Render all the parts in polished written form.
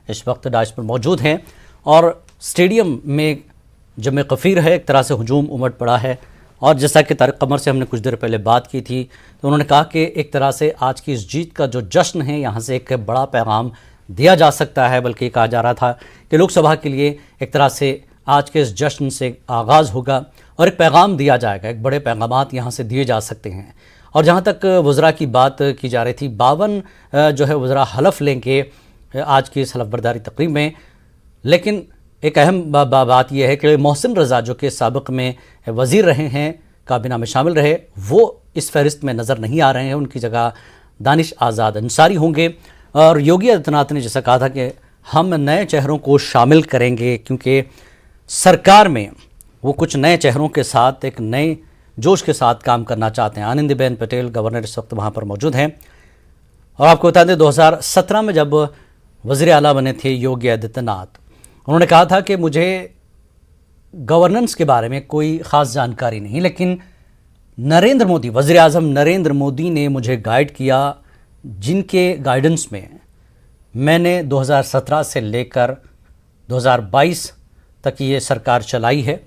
इस वक्त डाइस पर मौजूद हैं और स्टेडियम में जमे कफ़ीर है, एक तरह से हुजूम उमड़ पड़ा है। और जैसा कि तारिक कमर से हमने कुछ देर पहले बात की थी तो उन्होंने कहा कि एक तरह से आज की इस जीत का जो जश्न है, यहाँ से एक बड़ा पैगाम दिया जा सकता है। बल्कि कहा जा रहा था कि लोकसभा के लिए एक तरह से आज के इस जश्न से आगाज़ होगा और एक पैगाम दिया जाएगा, एक बड़े पैगामात यहाँ से दिए जा सकते हैं। और जहाँ तक वज़रा की बात की जा रही थी, 52 जो है वज़रा हलफ लेंगे आज की इस हलफ बरदारी तकरीब में। लेकिन एक अहम बात यह है कि मोहसिन रज़ा जो कि साबिक़ में वज़ीर रहे हैं, काबीना में शामिल रहे, वो इस फहरिस्त में नज़र नहीं आ रहे हैं। उनकी जगह दानिश आज़ाद अंसारी होंगे। और योगी आदित्यनाथ ने जैसा कहा था कि हम नए चेहरों को शामिल करेंगे, क्योंकि सरकार में वो कुछ नए चेहरों के साथ एक नए जोश के साथ काम करना चाहते हैं। आनंदीबेन पटेल गवर्नर इस वक्त वहाँ पर मौजूद हैं। और आपको बता दें 2017 में जब वज़ीर आला बने थे योगी आदित्यनाथ, उन्होंने कहा था कि मुझे गवर्नेंस के बारे में कोई ख़ास जानकारी नहीं, लेकिन नरेंद्र मोदी, वज़ीर आज़म नरेंद्र मोदी ने मुझे गाइड किया, जिनके गाइडेंस में मैंने 2017 से लेकर 2022 तक ये सरकार चलाई है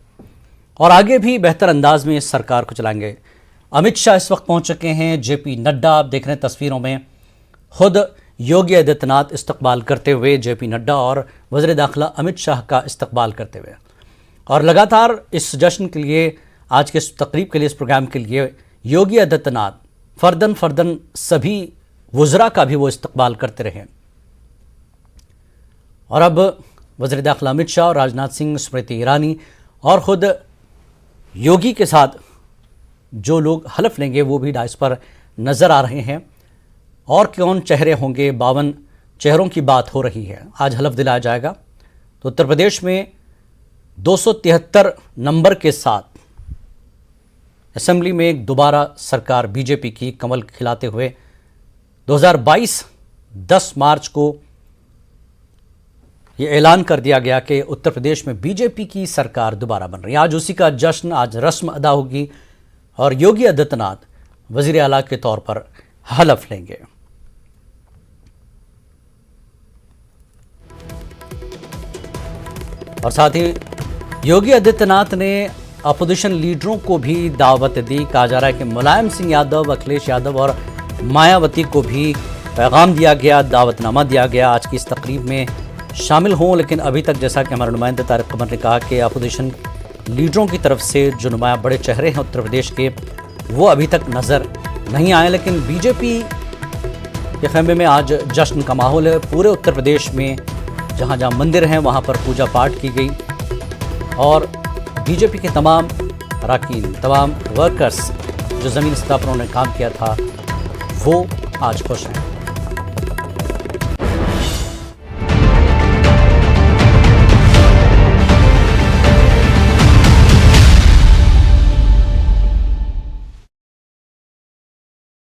और आगे भी बेहतर अंदाज में इस सरकार को चलाएंगे। अमित शाह इस वक्त पहुंच चुके हैं, जेपी नड्डा आप देख रहे हैं तस्वीरों में, खुद योगी आदित्यनाथ इस्तकबाल करते हुए, जेपी नड्डा और वज़ीर दाखिला अमित शाह का इस्तकबाल करते हुए। और लगातार इस जश्न के लिए, आज के इस तकरीब के लिए, इस प्रोग्राम के लिए योगी आदित्यनाथ फ़र्दन सभी वज़रा का भी वो इस्तकबाल करते रहे। और अब वज़ीर दाखिला अमित शाह और राजनाथ सिंह, स्मृति ईरानी और ख़ुद योगी के साथ जो लोग हलफ लेंगे वो भी डाइस पर नज़र आ रहे हैं। और कौन चेहरे होंगे, 52 चेहरों की बात हो रही है। आज हलफ दिलाया जाएगा तो उत्तर प्रदेश में 273 नंबर के साथ असेंबली में एक दोबारा सरकार बीजेपी की कमल खिलाते हुए 2022 10 मार्च को ये ऐलान कर दिया गया कि उत्तर प्रदेश में बीजेपी की सरकार दोबारा बन रही है। आज उसी का जश्न, आज रस्म अदा होगी और योगी आदित्यनाथ वज़ीर आला के तौर पर हलफ लेंगे। और साथ ही योगी आदित्यनाथ ने अपोजिशन लीडरों को भी दावत दी। कहा जा रहा है कि मुलायम सिंह यादव, अखिलेश यादव और मायावती को भी पैगाम दिया गया, दावतनामा दिया गया आज की इस तकरीब में शामिल हों। लेकिन अभी तक जैसा कि हमारे नुमाइंदे तारिक कमर ने कहा कि अपोजिशन लीडरों की तरफ से जो नुमाया बड़े चेहरे हैं उत्तर प्रदेश के, वो अभी तक नज़र नहीं आए। लेकिन बीजेपी के खैमे में आज जश्न का माहौल है। पूरे उत्तर प्रदेश में जहाँ जहाँ मंदिर हैं वहाँ पर पूजा पाठ की गई और बीजेपी के तमाम अरकान, तमाम वर्कर्स जो ज़मीनी सतह पर उन्होंने काम किया था, वो आज खुश हैं।